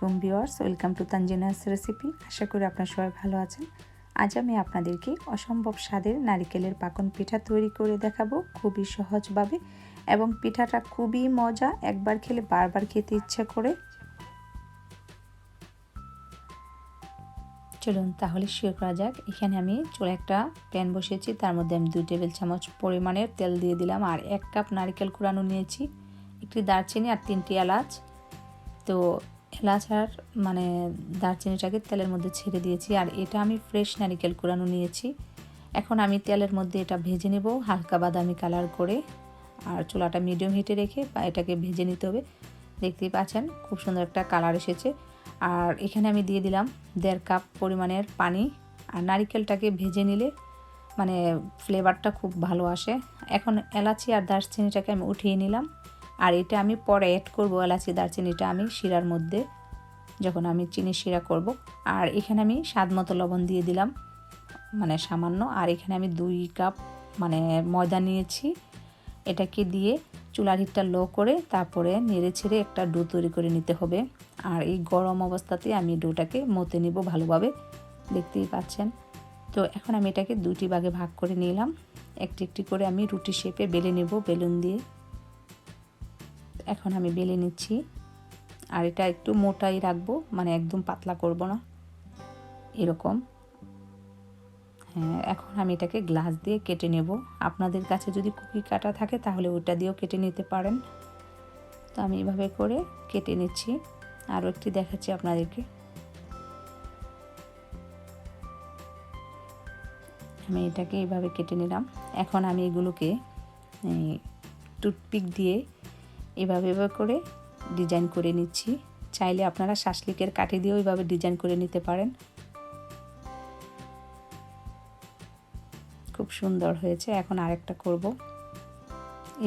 আলাইকুম viewers, welcome to Tanzina's recipe. আশা করি আপনারা সবাই ভালো আছেন। আজ আমি আপনাদেরকে অসম্ভব স্বাদের নারিকেলের পাকন পিঠা তৈরি করে দেখাবো খুবই সহজভাবে, এবং পিঠাটা খুবই মজা, একবার খেলে বারবার খেতে ইচ্ছা করে। চলুন তাহলে শুরু করা যাক। এখানে আমি চুলায় একটা প্যান বসিয়েছি, তার মধ্যে আমি 2 টেবিল চামচ পরিমাণের তেল দিয়ে দিলাম, আর 1 কাপ নারকেল কুড়ানো নিয়েছি, একটি দারচিনি আর 3টি এলাচ। তো এলাচ আর দারচিনিটাকে তেলের মধ্যে ছেড়ে দিয়েছি, আর এটা আমি ফ্রেশ নারকেল কুড়ানো নিয়েছি। এখন আমি তেলের মধ্যে এটা ভেজে নেব হালকা বাদামি কালার করে, আর চুলাটা মিডিয়াম হিটে রেখে এটাকে ভেজে নিতে হবে। দেখতেই পাচ্ছেন খুব সুন্দর একটা কালার এসেছে। আর এখানে আমি দিয়ে দিলাম 1.5 কাপ পরিমাণের পানি। আর নারকেলটাকে ভেজে নিলে ফ্লেভারটা খুব ভালো আসে। এখন এলাচি আর দারচিনিটাকে আমি উঠিয়ে নিলাম, আর এটা আমি পরে অ্যাড করব। এলাচি দারচিনিটা আমি শিরার মধ্যে যখন আমি চিনি শিরা করব। আর এখানে আমি স্বাদ মতো লবণ দিয়ে দিলাম, সামান্য। আর এখানে আমি 2 কাপ ময়দা নিয়েছি। এটাকে দিয়ে চুলার হিটটা লো করে তারপরে নেড়ে ছেড়ে একটা ডো তৈরি করে নিতে হবে। আর এই গরম অবস্থাতে আমি ডোটাকে মতে নিব ভালোভাবে, দেখতেই পাচ্ছেন। তো এখন আমি এটাকে 2টি ভাগে ভাগ করে নিলাম, একটি একটি করে আমি রুটি শেপে বেলে নেব বেলুন দিয়ে। এখন আমি বেলে নিচ্ছি, আর এটা একটু মোটাই রাখবো, একদম পাতলা করব না, এরকম। হ্যাঁ, এখন আমি এটাকে গ্লাস দিয়ে কেটে নেব। আপনাদের কাছে যদি কুকি কাটা থাকে তাহলে ওটা দিয়েও কেটে নিতে পারেন। তো আমি এভাবে করে কেটে নিচ্ছি, আরও একটি দেখাচ্ছি আপনাদেরকে। আমি এটাকে এইভাবে কেটে নিলাম। এখন আমি এগুলোকে টুথপিক দিয়ে এভাবে করে ডিজাইন করে নিচ্ছি। চাইলে আপনারা শাসলিকের কাঠি দিয়েও এইভাবে ডিজাইন করে নিতে পারেন। খুব সুন্দর হয়েছে। এখন আরেকটা করব।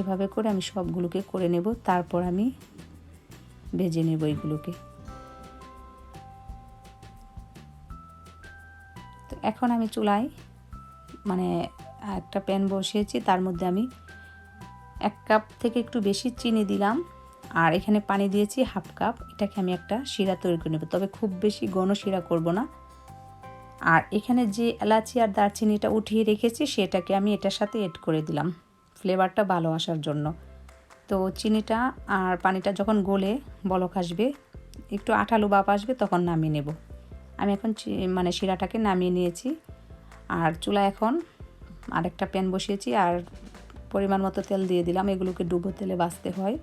এভাবে করে আমি সবগুলোকে করে নেব, তারপর আমি ভেজে নেব এগুলোকে। তো এখন আমি চুলায় একটা প্যান বসিয়েছি, তার মধ্যে আমি 1 কাপ থেকে একটু বেশি চিনি দিলাম, আর এখানে পানি দিয়েছি 1/2 কাপ। এটাকে আমি একটা শিরা তৈরি করে নেব, তবে খুব বেশি ঘন শিরা করব না। আর এখানে যে এলাচি আর দারচিনিটা উঠিয়ে রেখেছি সেটাকে আমি এটার সাথে এড করে দিলাম ফ্লেভারটা ভালো আসার জন্য। তো চিনিটা আর পানিটা যখন গলে বলক আসবে, একটু আঠালো ভাব আসবে, তখন নামিয়ে নেব। আমি এখন শিরাটাকে নামিয়ে নিয়েছি। আর চুলা এখন আরেকটা প্যান বসিয়েছি, আর পরিমাণ মতো তেল দিয়ে দিলাম। এগুলোকে ডুবো তেলে ভাজতে হয়।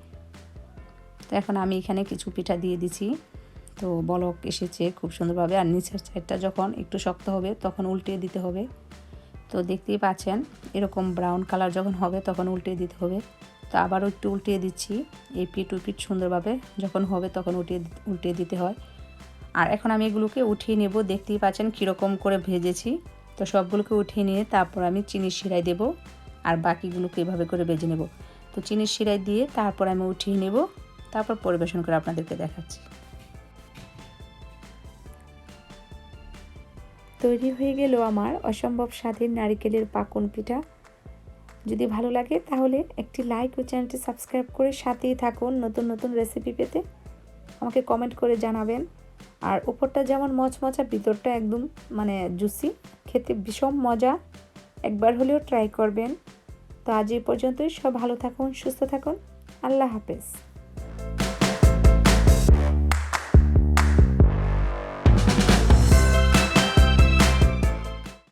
তো এখন আমি এখানে কিছু পিঠা দিয়ে দিছি। তো বলক এসেছে খুব সুন্দরভাবে, আর নিচের সাইডটা যখন একটু শক্ত হবে তখন উল্টিয়ে দিতে হবে। তো দেখতেই পাচ্ছেন এরকম ব্রাউন কালার যখন হবে তখন উল্টিয়ে দিতে হবে। তো আবারও একটু উল্টিয়ে দিচ্ছি। এই পিঠ ও পিঠ সুন্দরভাবে যখন হবে তখন উল্টিয়ে দিতে হয়। আর এখন আমি এগুলোকে উঠিয়ে নেব। দেখতেই পাচ্ছেন কীরকম করে ভেজেছি। তো সবগুলোকে উঠিয়ে নিয়ে তারপর আমি চিনির শিরায় দেব, আর বাকিগুলোকে এভাবে করে ভেজে নেব। তো চিনির শিরায় দিয়ে তারপর আমি উঠিয়ে নেব, তারপর পরিবেশন করে আপনাদেরকে দেখাচ্ছি। তৈরি হয়ে গেল আমার অসম্ভব স্বাদের নারিকেলের পাকন পিঠা। যদি ভালো লাগে তাহলে একটি লাইক ও চ্যানেলটি সাবস্ক্রাইব করে সাথেই থাকুন। নতুন নতুন রেসিপি পেতে আমাকে কমেন্ট করে জানাবেন। আর উপরটা যেমন মচমচা, ভিতরটা একদম জুসি, খেতে ভীষণ মজা। একবার হলেও ট্রাই করবেন। তো আজ এই পর্যন্তই। সব ভালো থাকুন, সুস্থ থাকুন। আল্লাহ হাফেজ।